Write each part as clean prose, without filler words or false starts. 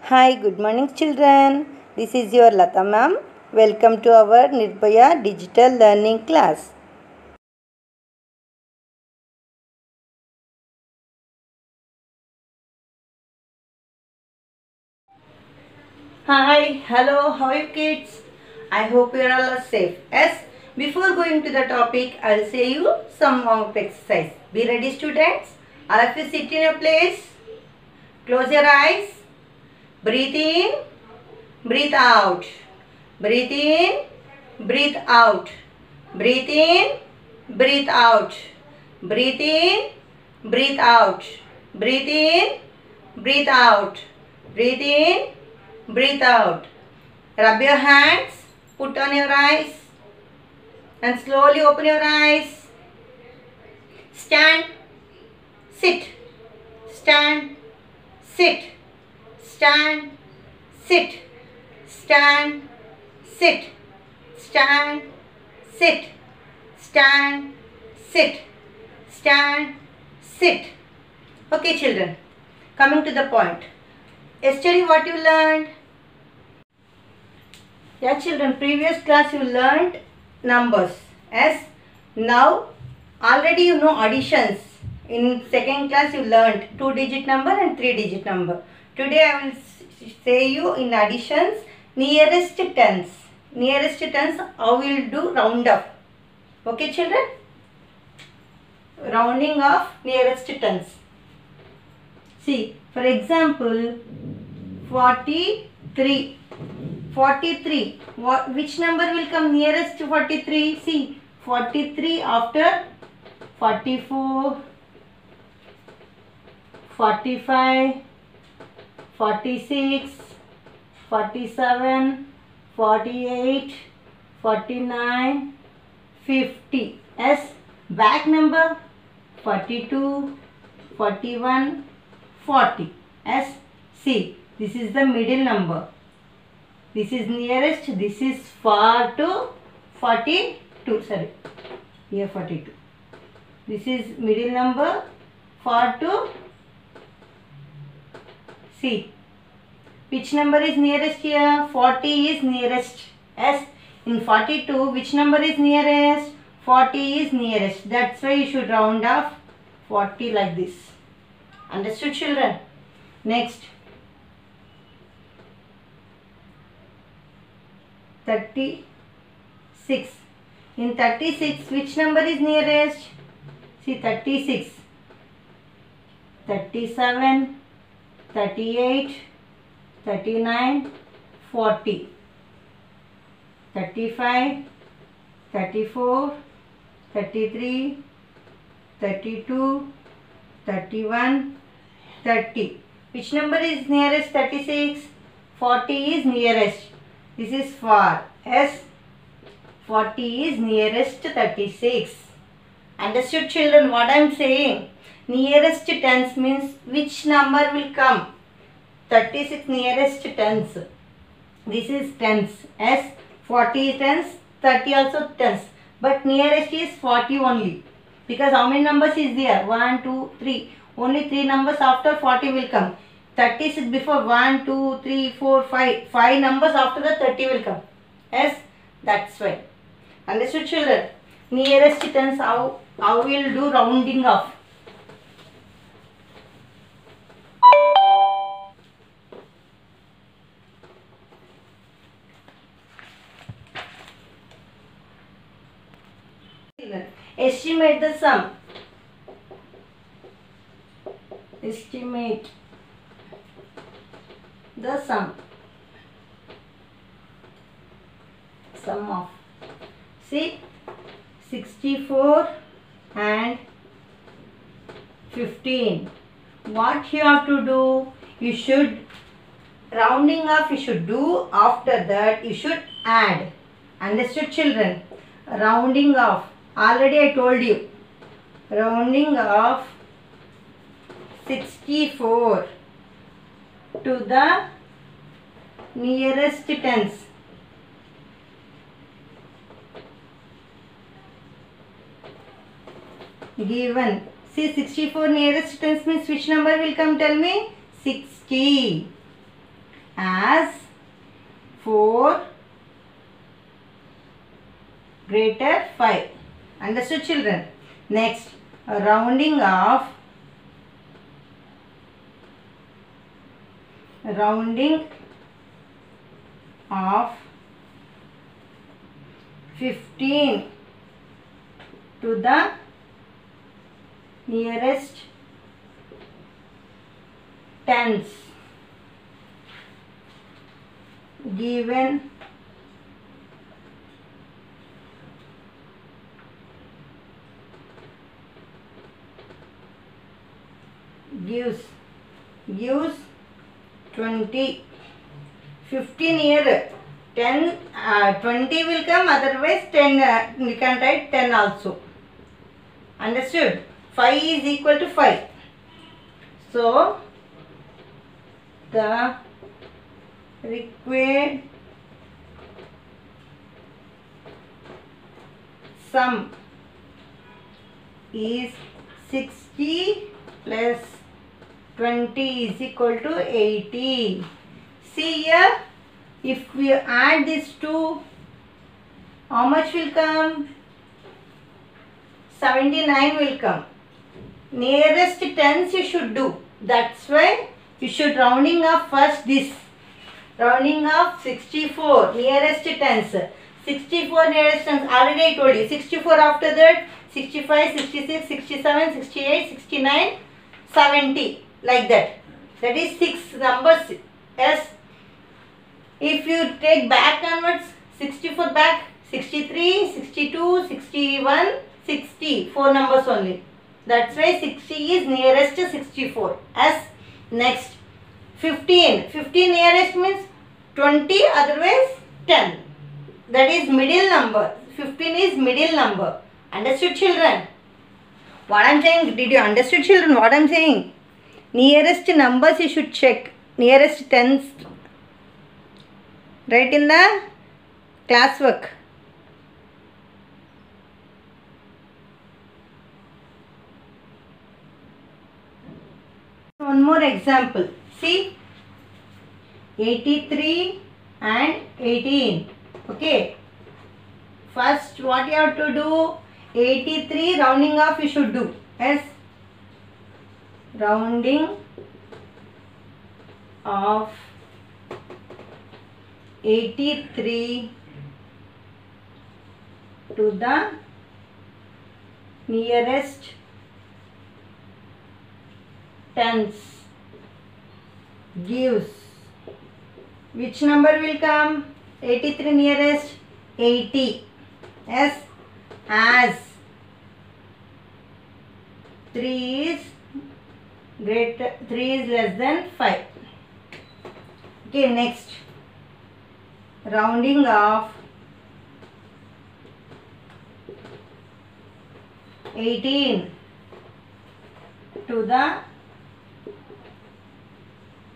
Hi, good morning children. This is your Lata ma'am. Welcome to our Nirbhaya Digital Learning class. Hi, hello, how are you kids? I hope you are all safe. Yes, before going to the topic, I will say you some warm-up exercise. Be ready students. All of you sit in your place. Close your eyes. Breathe in. Breathe out. Breathe in. Breathe out. Breathe in. Breathe out. Breathe in. Breathe out. Breathe in. Breathe out. Breathe in. Breathe out. Rub your hands. Put on your eyes. And slowly open your eyes. Stand. Sit. Stand. Sit. Stand. Sit. Stand. Sit. Stand. Sit. Stand. Sit. Stand. Sit. Okay children. Coming to the point. Yesterday what you learned? Yeah children, previous class you learned numbers. Yes. Now already you know additions. In second class you learned 2-digit number and 3-digit number. Today I will say you in additions nearest tens. Nearest tens how we will do round off. Okay children? Rounding off nearest tens. See, for example, 43. 43. Which number will come nearest to 43? See, 43 after 44, 45, 46, 47, 48, 49, 50. As back number 42, 41, 40. As see, this is the middle number. This is nearest, this is far to 42. Sorry, here 42. This is middle number, far to see. Which number is nearest here? 40 is nearest. As in 42, which number is nearest? 40 is nearest. That's why you should round off 40 like this. Understood children? Next. 36. In 36, which number is nearest? See 36. 37, 38, 39, 40. 35, 34, 33, 32, 31, 30. Which number is nearest? 36. 40 is nearest. This is far. Yes. 40 is nearest to 36. Understood children what I am saying? Nearest tens means which number will come? 36 nearest tens. This is tens. Yes. 40 is tens. 30 also tens. But nearest is 40 only. Because how many numbers is there? 1, 2, 3. Only 3 numbers after 40 will come. 36 before 1, 2, 3, 4, 5. 5 numbers after the 30 will come. Yes, that's why. Understood children? Nearest tens how we will do rounding off. Estimate the sum. Estimate the sum. Sum of. See, 64 and 15. What you have to do? You should, rounding off you should do. After that you should add. Understood children? Rounding off. Already I told you. Rounding off 64 to the nearest tens. Given. See 64 nearest tens means which number will come? Tell me. 60. as 4 greater 5. Understood, children? Next, a rounding of 15 to the nearest tens gives gives 20. 15 here 10 20 will come, otherwise 10 you can write 10 also. Understood? 5 is equal to 5. So the required sum is 60 plus 20 is equal to 80. See here, if we add these two, how much will come? 79 will come. Nearest tens you should do. That's why you should rounding up first this. Rounding up 64 nearest tens. 64 nearest tens. Already I told you. 64 after that 65, 66, 67, 68, 69, 70. Like that. That is 6 numbers. Yes. If you take back onwards, 64 back, 63, 62, 61, 60. 4 numbers only. That's why 60 is nearest to 64. As next, 15. 15 nearest means 20, otherwise 10. That is middle number. 15 is middle number. Understood, children? What I am saying, did you understood, children? What I am saying? Nearest numbers you should check. Nearest tens. Write in the classwork. One more example. See, 83 and 18. Okay. First, what you have to do? 83 rounding off you should do. Yes. Rounding of 83 to the nearest tens gives, which number will come? 83 nearest 80. Yes, as 3 is greater, 3 is less than 5. Okay, next, rounding off 18 to the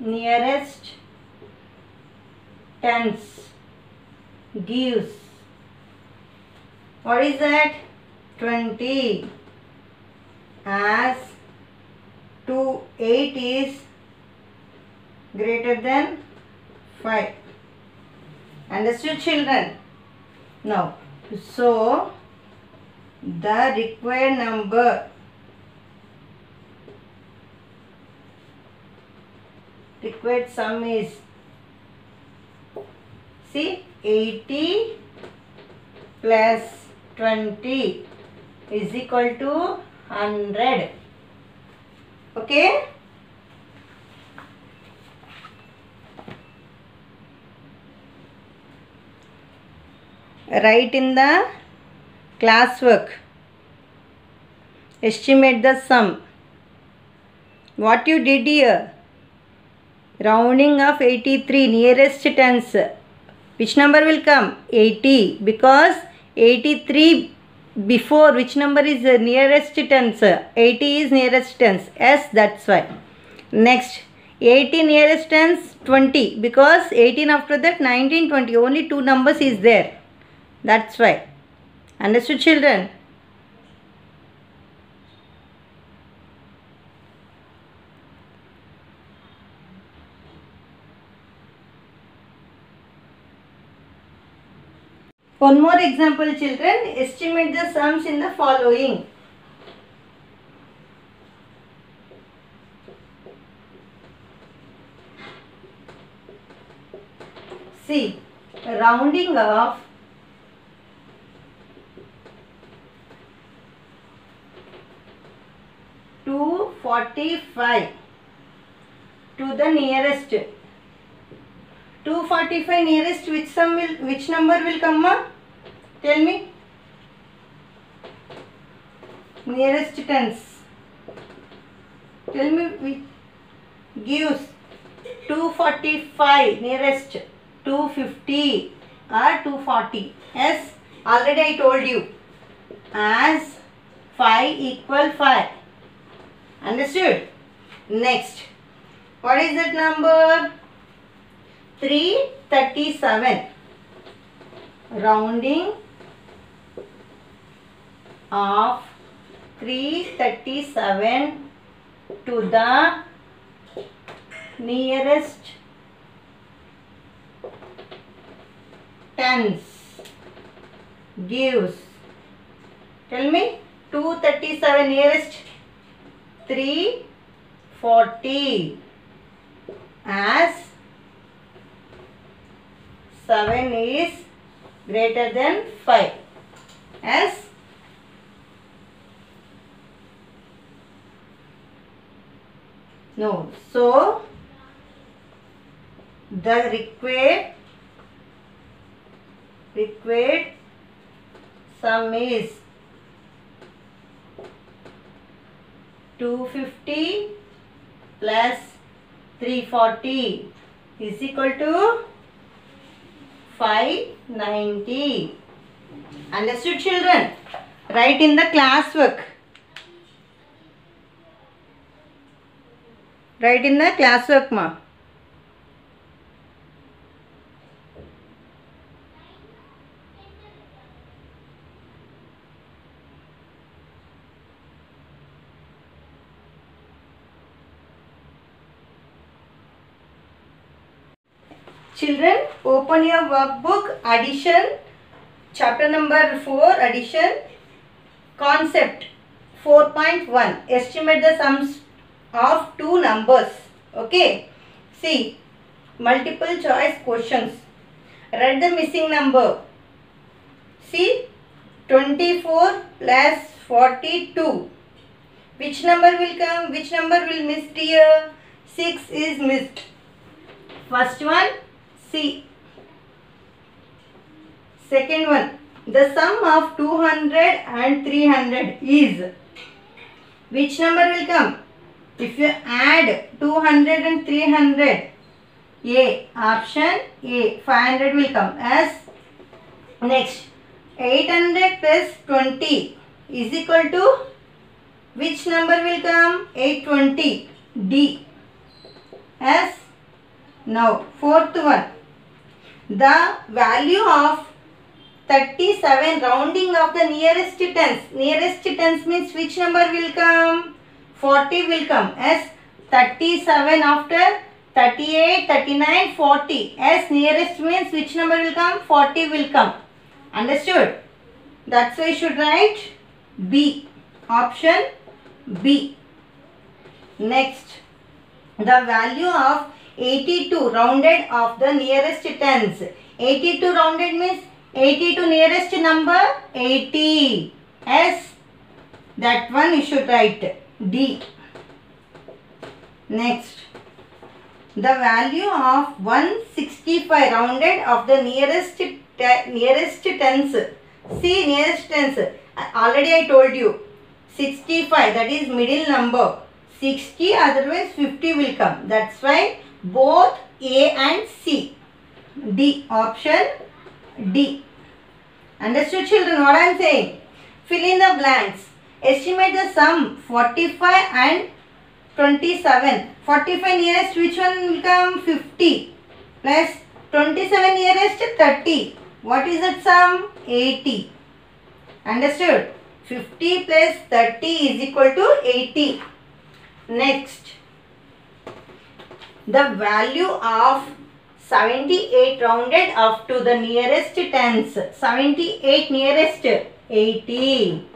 nearest tens gives, what is that? 20. As 8 is greater than 5. Understood, children? Now, so the required number, required sum is, see, 80 plus 20 is equal to 100. Okay? Write in the classwork. Estimate the sum. What you did here? Rounding of 83 nearest tens. Which number will come? 80. Because 83 before which number is the nearest tens? 80 is nearest tens. Yes, that's why. Next, 80 nearest tens 20. Because 18 after that 19, 20. Only 2 numbers is there. That's why. Understood, children? One more example, children. Estimate the sums in the following. See, rounding off 245 to the nearest. 245 nearest, which number will come up? Tell me. Nearest tens. Tell me which gives 245 nearest 250 or 240. Yes, already I told you. As 5 equal 5. Understood? Next. What is that number? 337. Rounding of 337 to the nearest tens gives, tell me, 237 nearest 340 as 7 is greater than 5. As no, so the required sum is 250 plus 340 is equal to 590. Understood, children? Write in the class work. Write in the class work, ma. Children, open your workbook, addition, chapter number 4, addition, concept 4.1, estimate the sums of two numbers. Okay, see, multiple choice questions. Write the missing number. See, 24 plus 42. Which number will come? Which number will miss here? 6 is missed. First one, C. Second one, the sum of 200 and 300 is, which number will come? If you add 200 and 300, A, option A, 500 will come. As next, 800 plus 20 is equal to, which number will come? 820, D. As now, fourth one, the value of 37, rounding of the nearest tens. Nearest tens means which number will come? 40 will come. As 37 after 38, 39, 40. As nearest means which number will come? 40 will come. Understood? That's why you should write B. Option B. Next, the value of 82 rounded of the nearest tens. 82 rounded means 82 nearest number 80. As that one you should write D. Next, the value of 165 rounded of the nearest tens. See, nearest tens. Already I told you 65, that is middle number. 60, otherwise 50 will come. That's why both A and C. D. Option D. Understood, children, what I am saying? Fill in the blanks. Estimate the sum 45 and 27. 45 nearest, which one will come? 50 plus 27 nearest 30. What is that sum? 80. Understood? 50 plus 30 is equal to 80. Next, the value of 78 rounded up to the nearest tens. 78 nearest 80.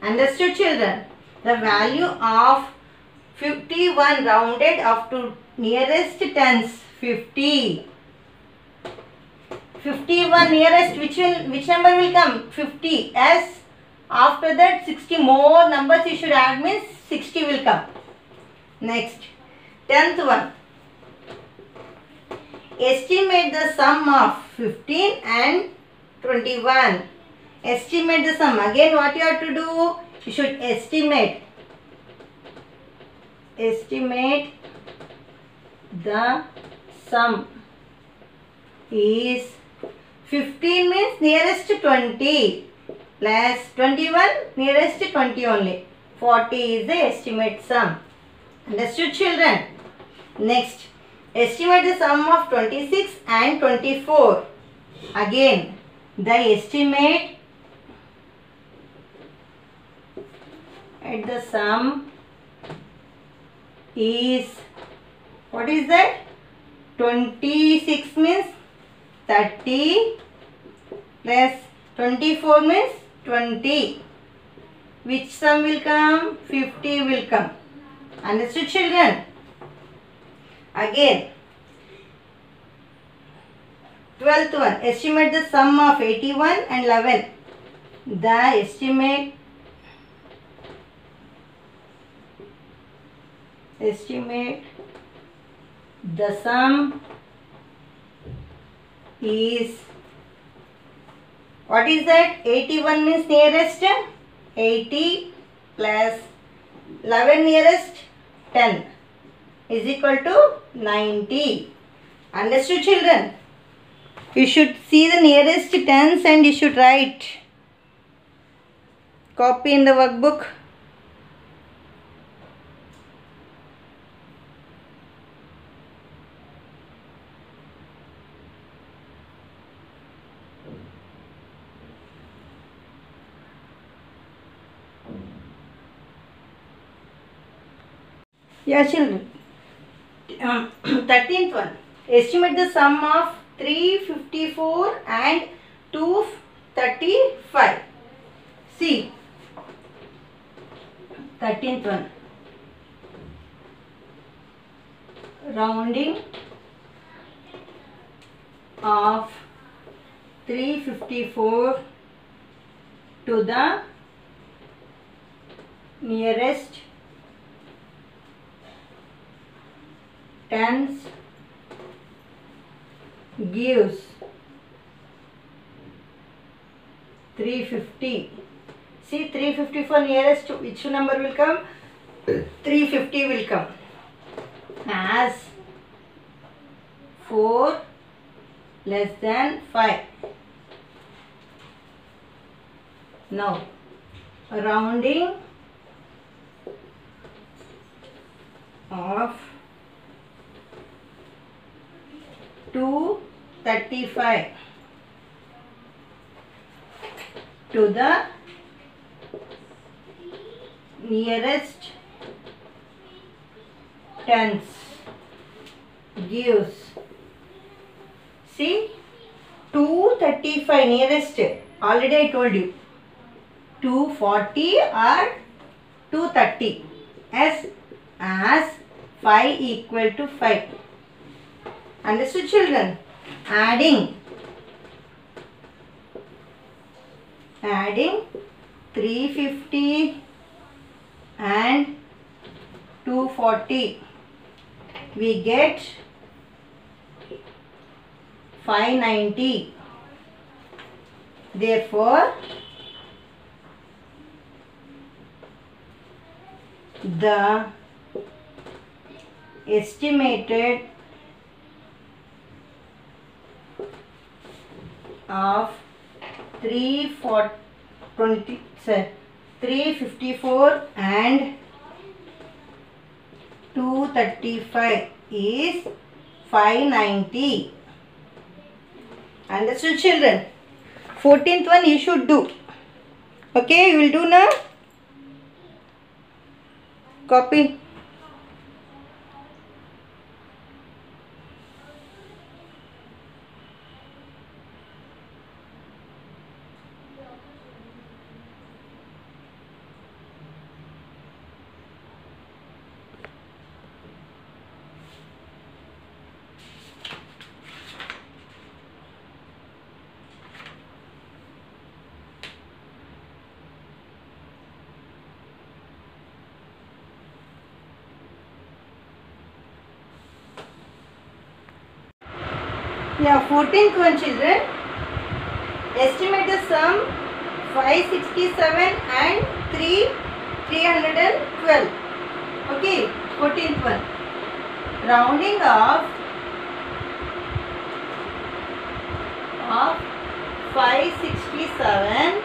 Understood, children? The value of 51 rounded up to nearest tens 50. 51 nearest, which number will come? 50. As after that 60 more numbers you should add, means 60 will come. Next, 10th one. Estimate the sum of 15 and 21. Estimate the sum. Again, what you have to do? You should estimate. Estimate the sum is 15 means nearest to 20 plus 21 nearest to 20 only. 40 is the estimate sum. Understood, children? Next, estimate the sum of 26 and 24. Again, the estimate at the sum is, what is that? 26 means 30 plus 24 means 20. Which sum will come? 50 will come. Understood, children? Again, 12th one. Estimate the sum of 81 and 11. The estimate the sum is, what is that? 81 means nearest 80 plus 11 nearest 10 is equal to 90. Understood, children? You should see the nearest tens and you should write. Copy in the workbook. Yeah, children. 13th one. Estimate the sum of 354 and 235. See, 13th one. Rounding of 354 to the nearest tens gives 350. See, 354 nearest to which number will come? 350 will come. As 4 less than 5. Now, rounding of 235 to the nearest tens gives, see, 235 nearest, already I told you, 240 or 230 as 5 equal to 5. Understood, children? Adding 350 and 240, we get 590. Therefore, the estimated of 354 and 235 is 590. Understood, children? 14th one you should do. Okay, you will do now. Copy. Yeah, 14th one, children. Estimate the sum 567 and 312. Okay, 14th one. Rounding of 567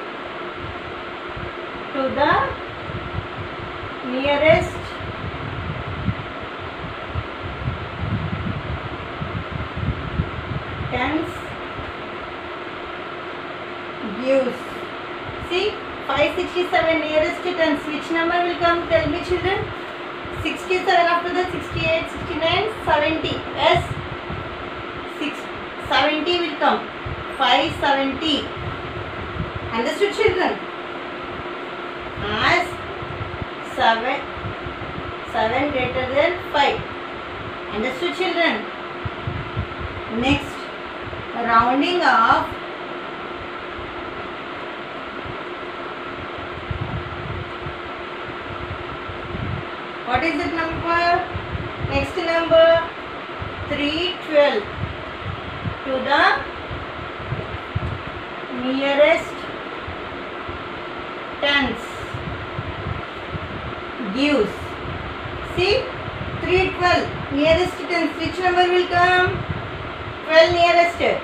to the nearest tens gives. See, 567 nearest tens. Which number will come? Tell me, children. 67 after the 68, 69, 70. Yes, 70 will come. 570. Understood, children? As 7 greater than 5. Understood, children? Next, rounding of what is it number? Next number 312 to the nearest tens gives. See, 312 nearest tens. Which number will come? 12 nearest 10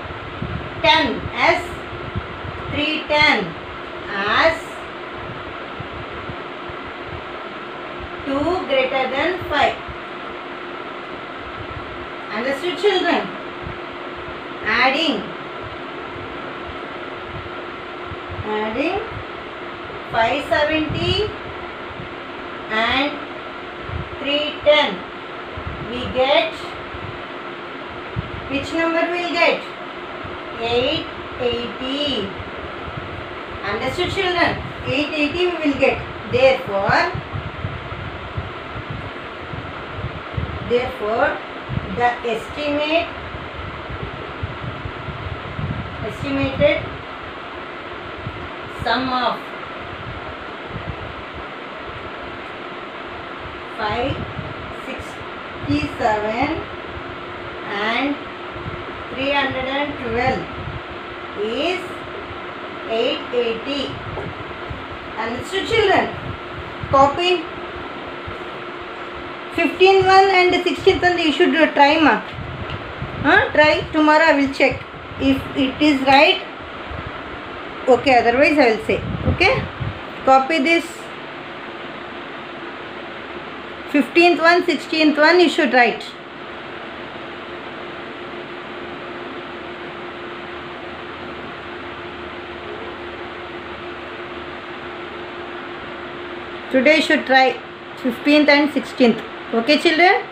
as 310 as 2 greater than 5. Understood, children? Adding 570 and 310, we get, which number will get? 880. Understood, children? 880 we will get. Therefore the estimated sum of 567 and 312 is 880. Understood, children? Copy. 15th one and 16th one you should try, ma. Try. Tomorrow I will check. If it is right, okay. Otherwise I will say. Okay. Copy this. 15th one, 16th one you should write. Today you should try 15th and 16th. Okay, children?